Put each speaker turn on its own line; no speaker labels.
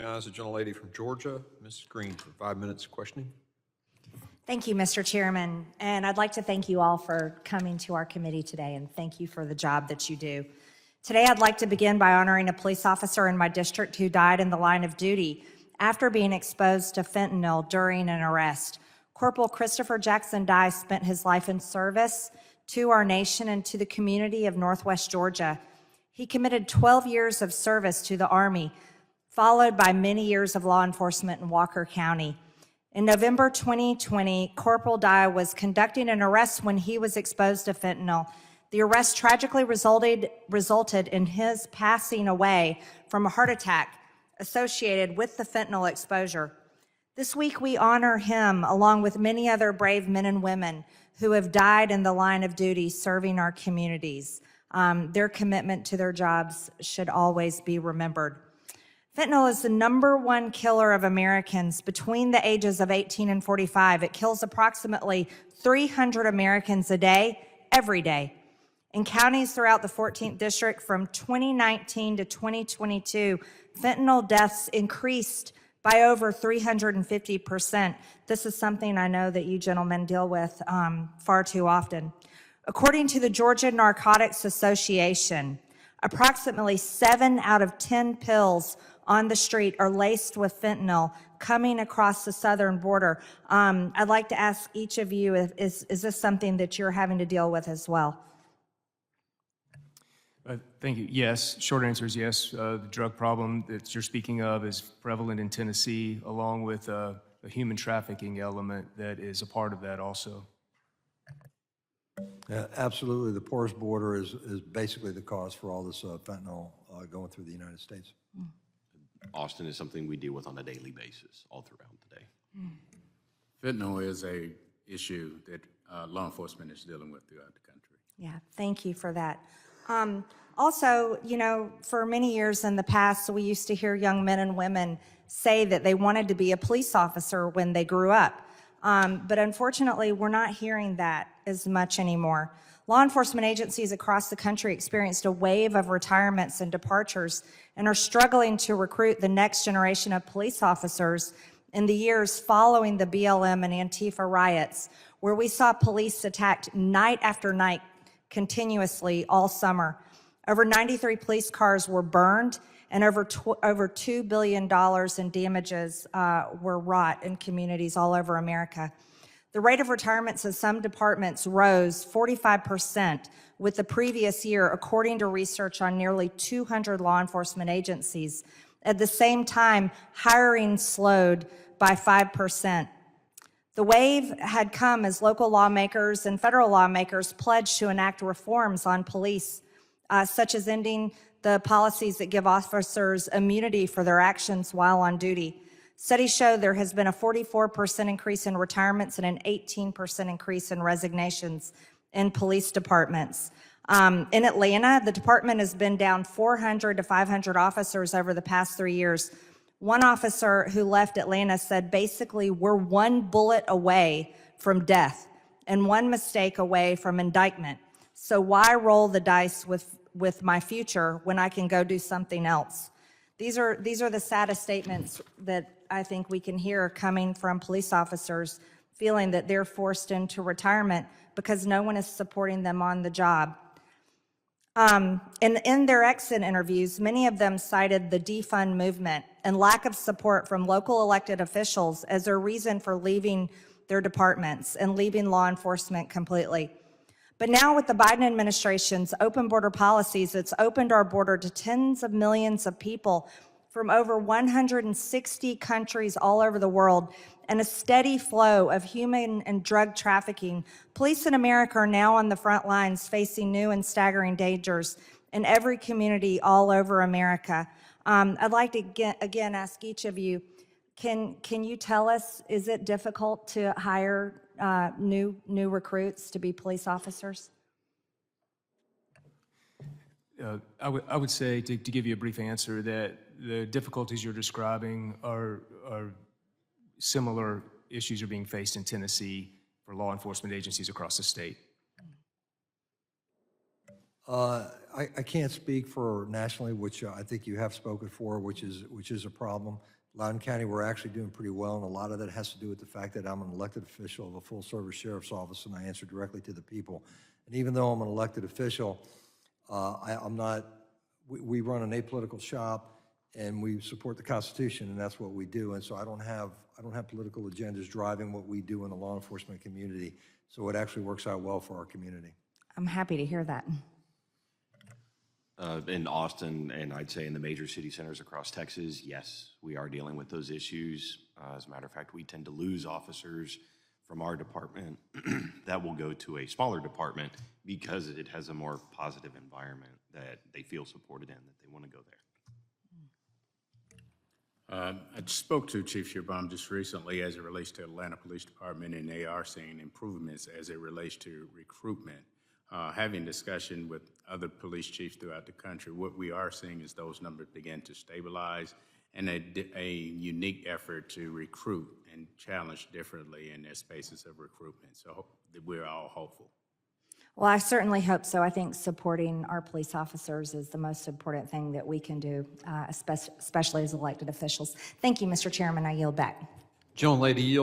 Now, as a gentlelady from Georgia, Ms. Greene, for 5 minutes questioning.
Thank you, Mr. Chairman, and I'd like to thank you all for coming to our committee today, and thank you for the job that you do. Today, I'd like to begin by honoring a police officer in my district who died in the line of duty after being exposed to fentanyl during an arrest. Corporal Christopher Jackson Dye spent his life in service to our nation and to the community of Northwest Georgia. He committed 12 years of service to the Army, followed by many years of law enforcement in Walker County. In November 2020, Corporal Dye was conducting an arrest when he was exposed to fentanyl. The arrest tragically resulted in his passing away from a heart attack associated with the fentanyl exposure. This week, we honor him along with many other brave men and women who have died in the line of duty serving our communities. Their commitment to their jobs should always be remembered. Fentanyl is the #1 killer of Americans between the ages of 18 and 45. It kills approximately 300 Americans a day, every day. In counties throughout the 14th District from 2019 to 2022, fentanyl deaths increased by over 350%. This is something I know that you gentlemen deal with far too often. According to the Georgia Narcotics Association, approximately 7 out of 10 pills on the street are laced with fentanyl coming across the southern border. I'd like to ask each of you, is this something that you're having to deal with as well?
Thank you. Yes, short answer is yes. The drug problem that you're speaking of is prevalent in Tennessee, along with a human trafficking element that is a part of that also.
Yeah, absolutely. The porous border is basically the cause for all this fentanyl going through the United States.
Austin is something we deal with on a daily basis all throughout the day.
Fentanyl is a issue that law enforcement is dealing with throughout the country.
Yeah, thank you for that. Also, you know, for many years in the past, we used to hear young men and women say that they wanted to be a police officer when they grew up. But unfortunately, we're not hearing that as much anymore. Law enforcement agencies across the country experienced a wave of retirements and departures and are struggling to recruit the next generation of police officers in the years following the BLM and Antifa riots, where we saw police attacked night after night continuously all summer. Over 93 police cars were burned and over $2 billion in damages were wrought in communities all over America. The rate of retirements in some departments rose 45% with the previous year, according to research on nearly 200 law enforcement agencies. At the same time, hiring slowed by 5%. The wave had come as local lawmakers and federal lawmakers pledged to enact reforms on police, such as ending the policies that give officers immunity for their actions while on duty. Studies show there has been a 44% increase in retirements and an 18% increase in resignations in police departments. In Atlanta, the department has been down 400 to 500 officers over the past 3 years. One officer who left Atlanta said, basically, we're one bullet away from death and one mistake away from indictment. So why roll the dice with my future when I can go do something else? These are the saddest statements that I think we can hear coming from police officers feeling that they're forced into retirement because no one is supporting them on the job. In their exit interviews, many of them cited the defund movement and lack of support from local elected officials as their reason for leaving their departments and leaving law enforcement completely. But now with the Biden administration's open border policies, it's opened our border to tens of millions of people from over 160 countries all over the world and a steady flow of human and drug trafficking. Police in America are now on the front lines facing new and staggering dangers in every community all over America. I'd like to again ask each of you, can you tell us, is it difficult to hire new recruits to be police officers?
I would say, to give you a brief answer, that the difficulties you're describing are similar issues are being faced in Tennessee for law enforcement agencies across the state.
I can't speak for nationally, which I think you have spoken for, which is a problem. Loudoun County, we're actually doing pretty well, and a lot of that has to do with the fact that I'm an elected official of a full-service sheriff's office, and I answer directly to the people. And even though I'm an elected official, I'm not. We run an apolitical shop, and we support the Constitution, and that's what we do. And so I don't have political agendas driving what we do in the law enforcement community. So it actually works out well for our community.
I'm happy to hear that.
In Austin, and I'd say in the major city centers across Texas, yes, we are dealing with those issues. As a matter of fact, we tend to lose officers from our department that will go to a smaller department because it has a more positive environment that they feel supported in, that they want to go there.
I spoke to Chief Shearbaum just recently as it relates to Atlanta Police Department, and they are seeing improvements as it relates to recruitment. Having discussion with other police chiefs throughout the country, what we are seeing is those numbers begin to stabilize and a unique effort to recruit and challenge differently in their spaces of recruitment. So we're all hopeful.
Well, I certainly hope so. I think supporting our police officers is the most important thing that we can do, especially as elected officials. Thank you, Mr. Chairman. I yield back.
Gentlelady yield.